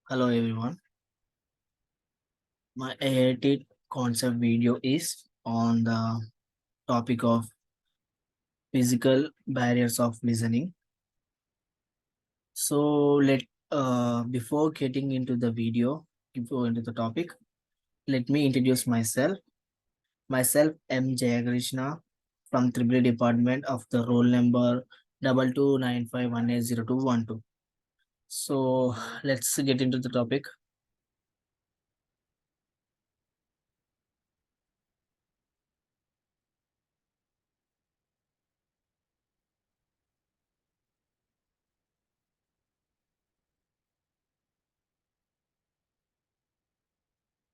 Hello everyone. My AIT concept video is on the topic of physical barriers of listening. So let before getting into the video, before into the topic, let me introduce myself. Myself M Jayakrishna from Triple Department of the roll number 2295180212. So let's get into the topic.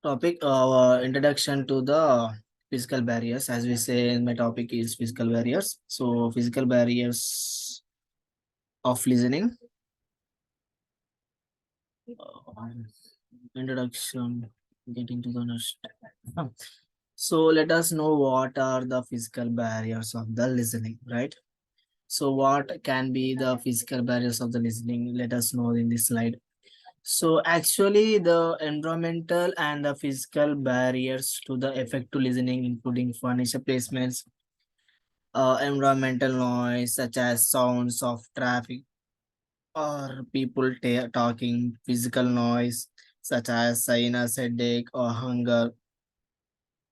Introduction to the physical barriers. As we say, my topic is physical barriers. So physical barriers of listening. Um, Introduction, getting to the next. So let us know what are the physical barriers of the listening, right? So what can be the physical barriers of the listening? Let us know in this slide. So actually, the environmental and the physical barriers to the effective listening, including furniture placements, environmental noise such as sounds of traffic or people talking, physical noise such as sinus, headache, or hunger,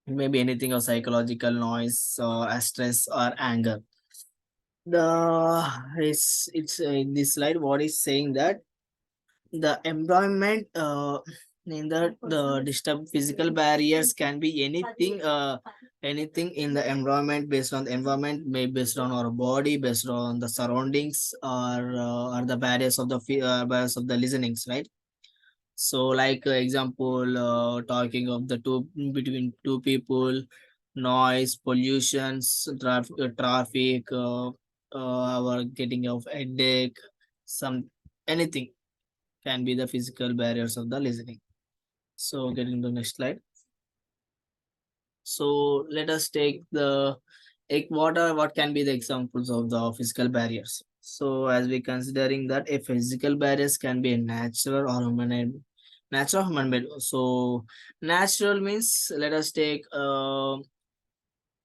maybe anything or psychological noise or stress or anger. It's in this slide. What is saying that the environment in the disturb physical barriers can be anything in the environment, based on the environment, may based on our body, based on the surroundings, or the barriers of the barriers of the listenings, right? So like example, talking of the two between two people, noise, pollutions, traffic, our getting of headache, some anything can be the physical barriers of the listening. So getting to the next slide. So let us take the what can be the examples of the physical barriers. So as we considering that a physical barriers can be a natural or human-made, natural or human-made. So natural means, let us take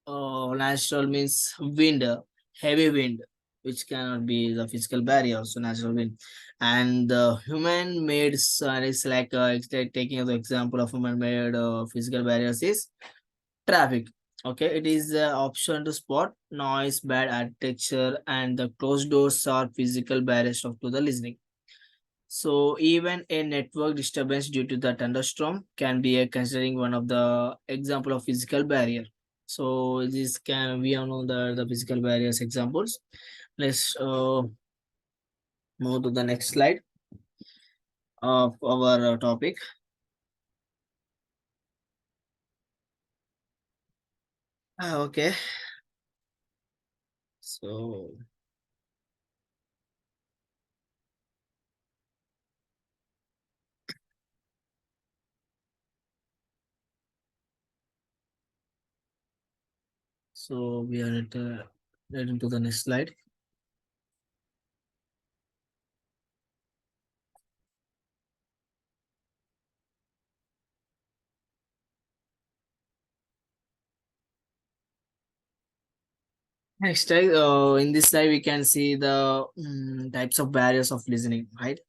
natural means wind, heavy wind, which cannot be the physical barrier, so natural wind. And the human made is like taking the example of human made physical barriers is traffic. Okay, it is the option to spot noise, bad architecture, and the closed doors are physical barriers of to the listening. So even a network disturbance due to the thunderstorm can be a considering one of the example of physical barrier. So this can we all know the physical barriers examples. Let's move to the next slide of our topic. Okay, so we are right into the next slide. Next slide. In this slide, we can see the types of barriers of listening, right?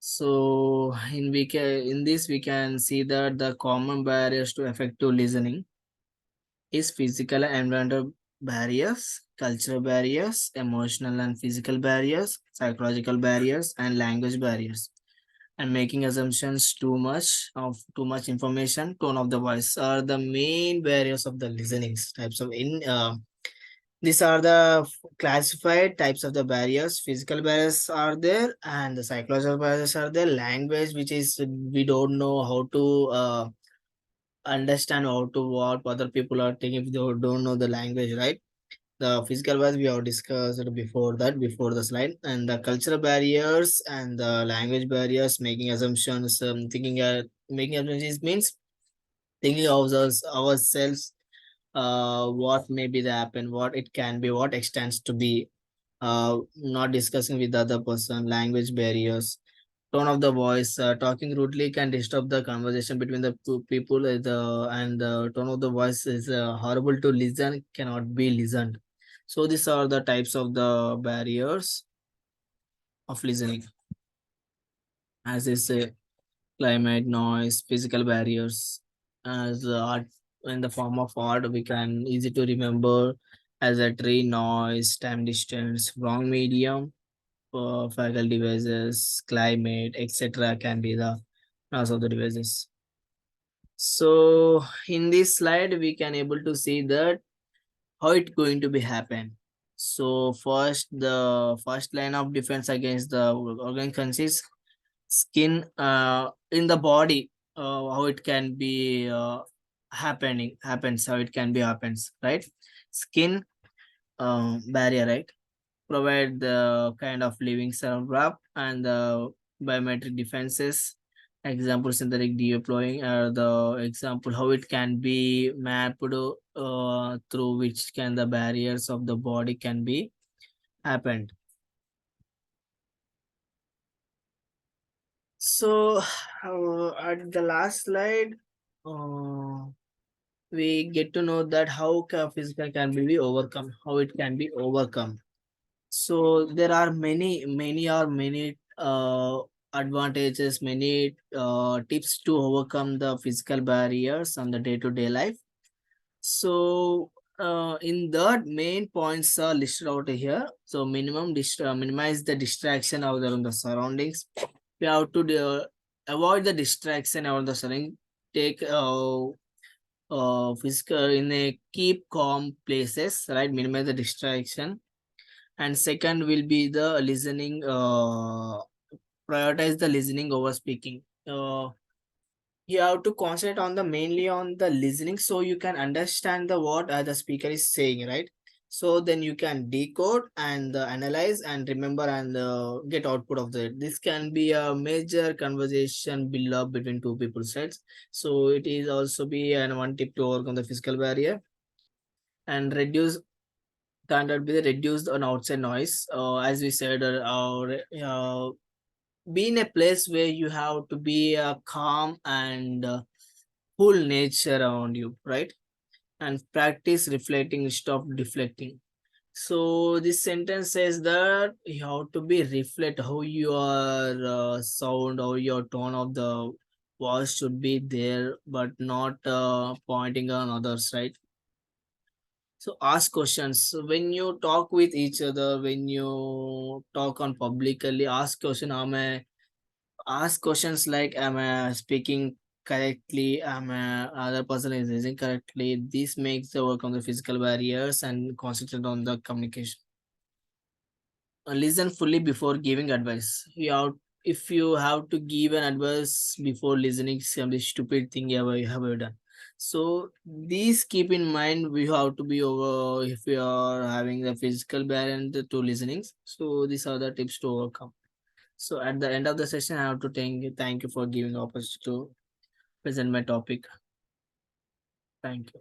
So in this we can see that the common barriers to effective listening is physical and environmental barriers, cultural barriers, emotional and physical barriers, psychological barriers, and language barriers. And making assumptions, too much information, tone of the voice are the main barriers of the listening types of in these are the classified types of the barriers. Physical barriers are there, and the psychological barriers are there. Language, which is we don't know how to understand how to what other people are thinking if they don't know the language, right? The physical barriers we have discussed before that, before the slide, and the cultural barriers and the language barriers, making assumptions, making assumptions means thinking of ourselves, what may be the happen, what it can be, what extends to be, not discussing with the other person, language barriers, tone of the voice. Talking rudely can disturb the conversation between the two people. And the tone of the voice is horrible to listen, cannot be listened. So these are the types of the barriers of listening, as is climate, noise, physical barriers. As art, in the form of art, we can easy to remember as a tree, noise, time, distance, wrong medium, faculty devices, climate, etc. can be the cause of the devices. So in this slide, we can able to see that how it going to be happen. So first, the first line of defense against the organ consists skin in the body. How it can be happens, how it can be happens, right? Skin barrier, right? Provide the kind of living cell wrap and the biometric defenses. Example, synthetic deploying are the example how it can be mapped through which can the barriers of the body can be happened. So at the last slide, uh, we get to know that how physical can be overcome, how it can be overcome. So there are many advantages, many tips to overcome the physical barriers on the day-to-day life. So in that, main points are listed out here. So minimize the distraction out there on the surroundings. We have to avoid the distraction out the surrounding. Take physical in a keep calm places, right? Minimize the distraction. And second will be the listening. Prioritize the listening over speaking. You have to concentrate on the mainly on the listening so you can understand the what the speaker is saying, right? So then you can decode and analyze and remember and get output of that. This can be a major conversation build up between two people sides. So it is also be an one tip to overcome the physical barrier and reduce standard be reduced on outside noise. As we said, be in a place where you have to be calm and cool nature around you, right? And practice reflecting instead of deflecting. So this sentence says that you have to be reflect how your sound or your tone of the voice should be there, but not pointing on others, right? So ask questions. So when you talk with each other, when you talk on publicly, ask question. Ask questions like, am I speaking correctly? Am I other person is listening correctly? This makes the work on the physical barriers and concentrate on the communication. Listen fully before giving advice. If you have to give an advice before listening, some stupid thing you have ever done. So these keep in mind. We have to be over if we are having the physical barrier to listening. So these are the tips to overcome. So at the end of the session, I have to thank you for giving opportunity to present my topic. Thank you.